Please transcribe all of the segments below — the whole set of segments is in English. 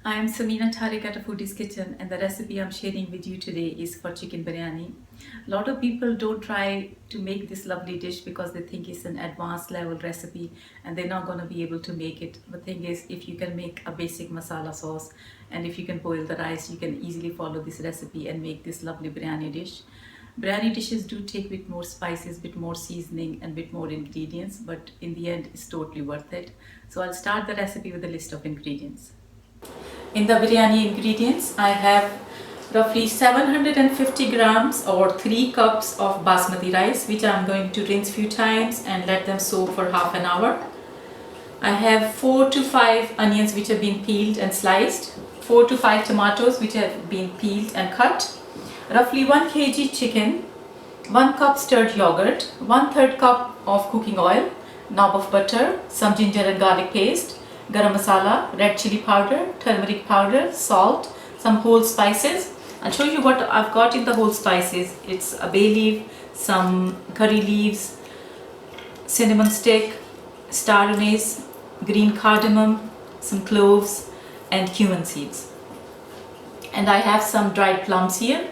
I am Samina Tariq at a Foodie's Kitchen, and the recipe I'm sharing with you today is for chicken biryani. A lot of people don't try to make this lovely dish because they think it's an advanced level recipe and they're not going to be able to make it. The thing is, if you can make a basic masala sauce and if you can boil the rice, you can easily follow this recipe and make this lovely biryani dish. Biryani dishes do take a bit more spices, bit more seasoning and bit more ingredients, but in the end it's totally worth it. So I'll start the recipe with a list of ingredients. In the biryani ingredients, I have roughly 750 grams or 3 cups of basmati rice, which I'm going to rinse few times and let them soak for half an hour. I have 4 to 5 onions which have been peeled and sliced, 4 to 5 tomatoes which have been peeled and cut, roughly 1 kg chicken, 1 cup stirred yogurt, 1/3 cup of cooking oil, knob of butter, some ginger and garlic paste, garam masala, red chili powder, turmeric powder, salt, some whole spices. I'll show you what I've got in the whole spices. It's a bay leaf, some curry leaves, cinnamon stick, star anise, green cardamom, some cloves and cumin seeds. And I have some dried plums here.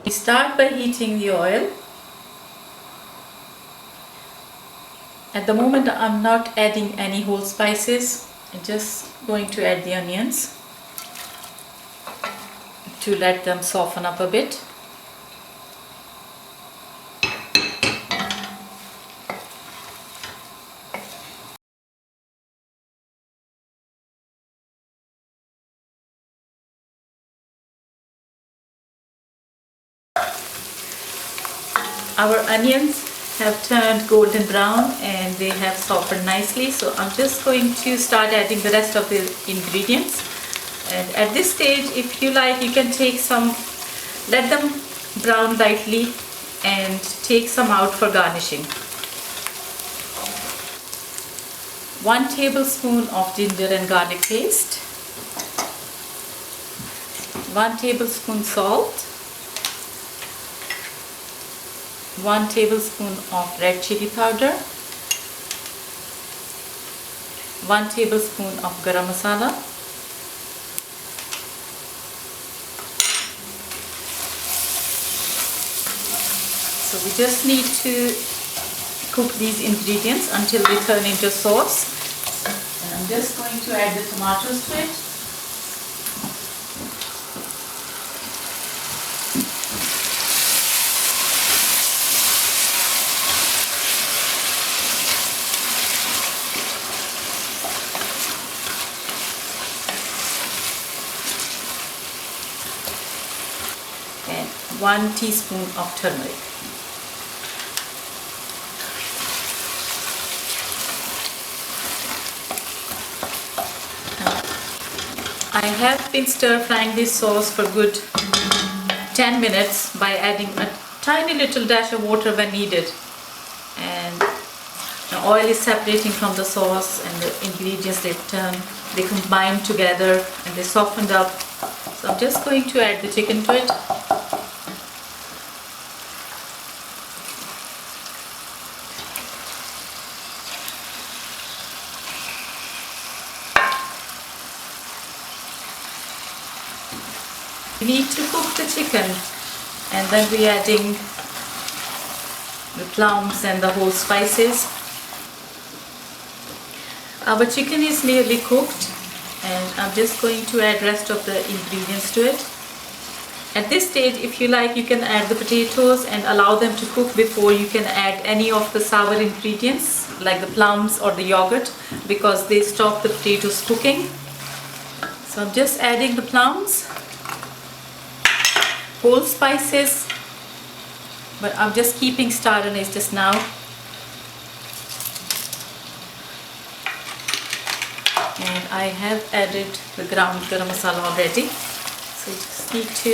We start by heating the oil. At the moment I'm not adding any whole spices, I'm just going to add the onions to let them soften up a bit. Our onions have turned golden brown and they have softened nicely, so I'm just going to start adding the rest of the ingredients. And at this stage, if you like, you can take some, let them brown lightly and take some out for garnishing. 1 tablespoon of ginger and garlic paste, 1 tablespoon salt, 1 tablespoon of red chili powder, 1 tablespoon of garam masala, so we just need to cook these ingredients until they turn into sauce. And I'm just going to add the tomatoes to it. And 1 teaspoon of turmeric. I have been stir frying this sauce for good 10 minutes by adding a tiny little dash of water when needed. And the oil is separating from the sauce and the ingredients, they combine together and they softened up. So I'm just going to add the chicken to it. We need to cook the chicken and then we're adding the plums and the whole spices. Our chicken is nearly cooked and I'm just going to add rest of the ingredients to it. At this stage, if you like, you can add the potatoes and allow them to cook before you can add any of the sour ingredients like the plums or the yogurt, because they stop the potatoes cooking. So I'm just adding the plums, whole spices, but I'm just keeping star anise just now. And I have added the ground garam masala already, so you just need to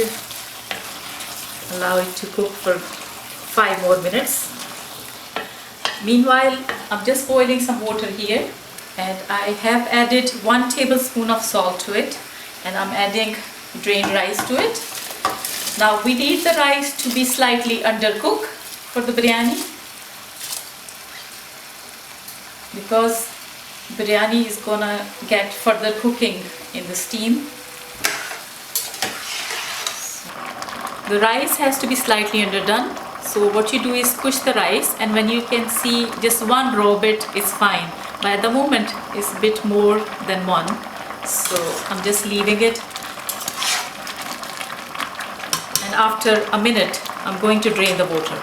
allow it to cook for 5 more minutes. Meanwhile, I'm just boiling some water here and I have added 1 tablespoon of salt to it and I'm adding drained rice to it. Now we need the rice to be slightly undercooked for the biryani, because biryani is gonna get further cooking in the steam. The rice has to be slightly underdone. So what you do is push the rice, and when you can see just one raw bit is fine. But at the moment it's a bit more than one. So I'm just leaving it. And after a minute, I'm going to drain the water.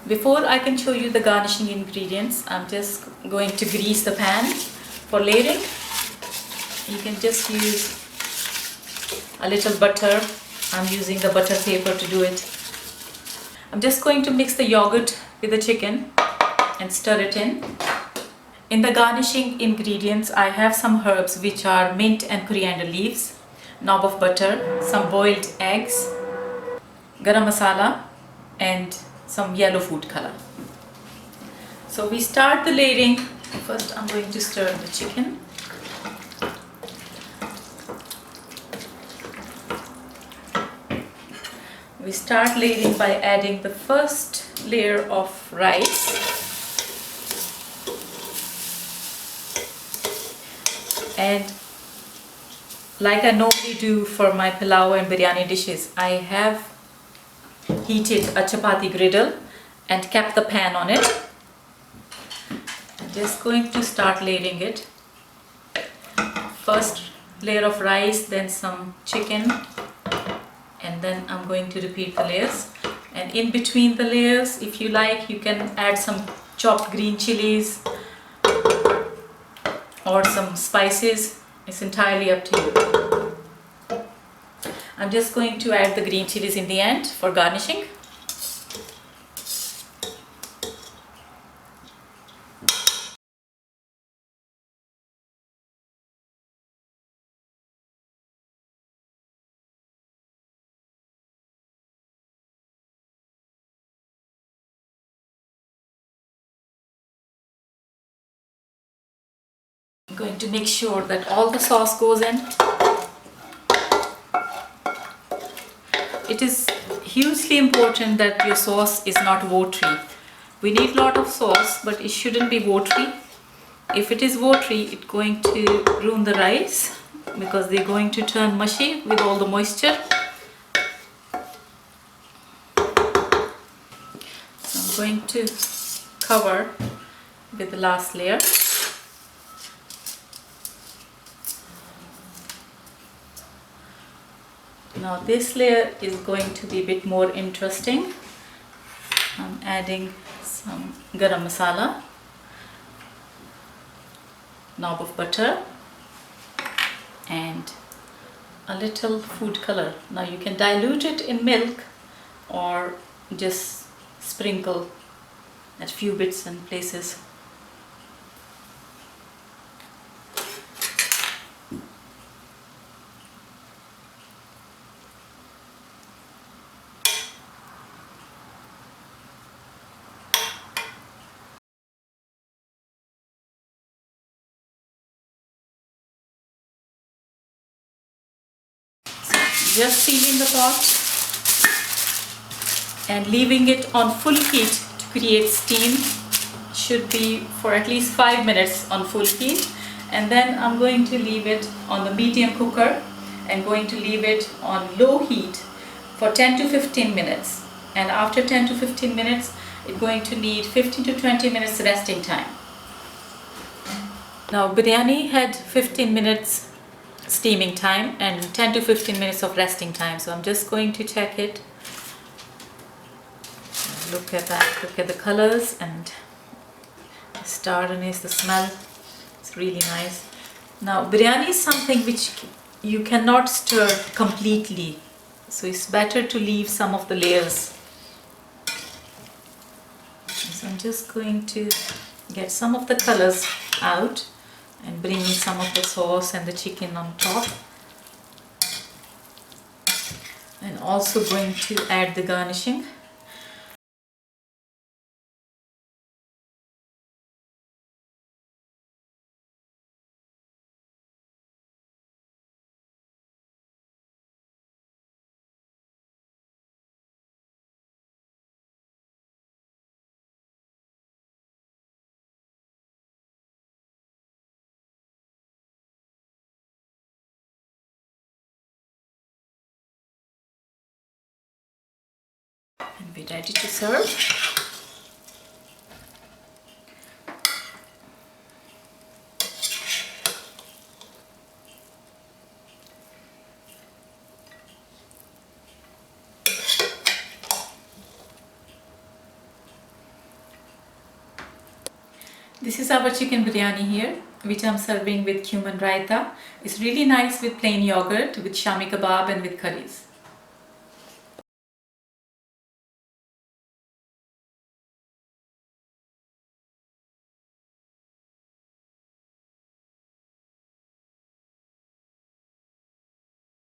Before I can show you the garnishing ingredients, I'm just going to grease the pan for layering. You can just use a little butter. I'm using the butter paper to do it. I'm just going to mix the yogurt with the chicken and stir it in. In the garnishing ingredients, I have some herbs which are mint and coriander leaves, knob of butter, some boiled eggs, garam masala, and some yellow food color. So we start the layering. First I'm going to stir the chicken. We start layering by adding the first layer of rice. And like I normally do for my pilau and biryani dishes, I have heated a chapati griddle and kept the pan on it. I'm just going to start layering it. First layer of rice, then some chicken, and then I'm going to repeat the layers. And in between the layers, if you like, you can add some chopped green chilies or some spices. It's entirely up to you. I'm just going to add the green chilies in the end for garnishing. I'm going to make sure that all the sauce goes in. It is hugely important that your sauce is not watery. We need a lot of sauce, but it shouldn't be watery. If it is watery, it's going to ruin the rice because they're going to turn mushy with all the moisture. So I'm going to cover with the last layer. Now this layer is going to be a bit more interesting. I'm adding some garam masala, knob of butter, and a little food color. Now you can dilute it in milk or just sprinkle at few bits and places. Just sealing the pot and leaving it on full heat to create steam. Should be for at least 5 minutes on full heat, and then I'm going to leave it on the medium cooker and going to leave it on low heat for 10 to 15 minutes. And after 10 to 15 minutes, it's going to need 15 to 20 minutes resting time. Now biryani had 15 minutes steaming time and 10 to 15 minutes of resting time. So I'm just going to check it. Look at that, look at the colors and the stardiness, the smell. It's really nice. Now biryani is something which you cannot stir completely. So it's better to leave some of the layers. So I'm just going to get some of the colors out and bring in some of the sauce and the chicken on top, and also going to add the garnishing. Be ready to serve. This is our chicken biryani here, which I'm serving with cumin raita. It's really nice with plain yogurt, with shami kebab and with curries.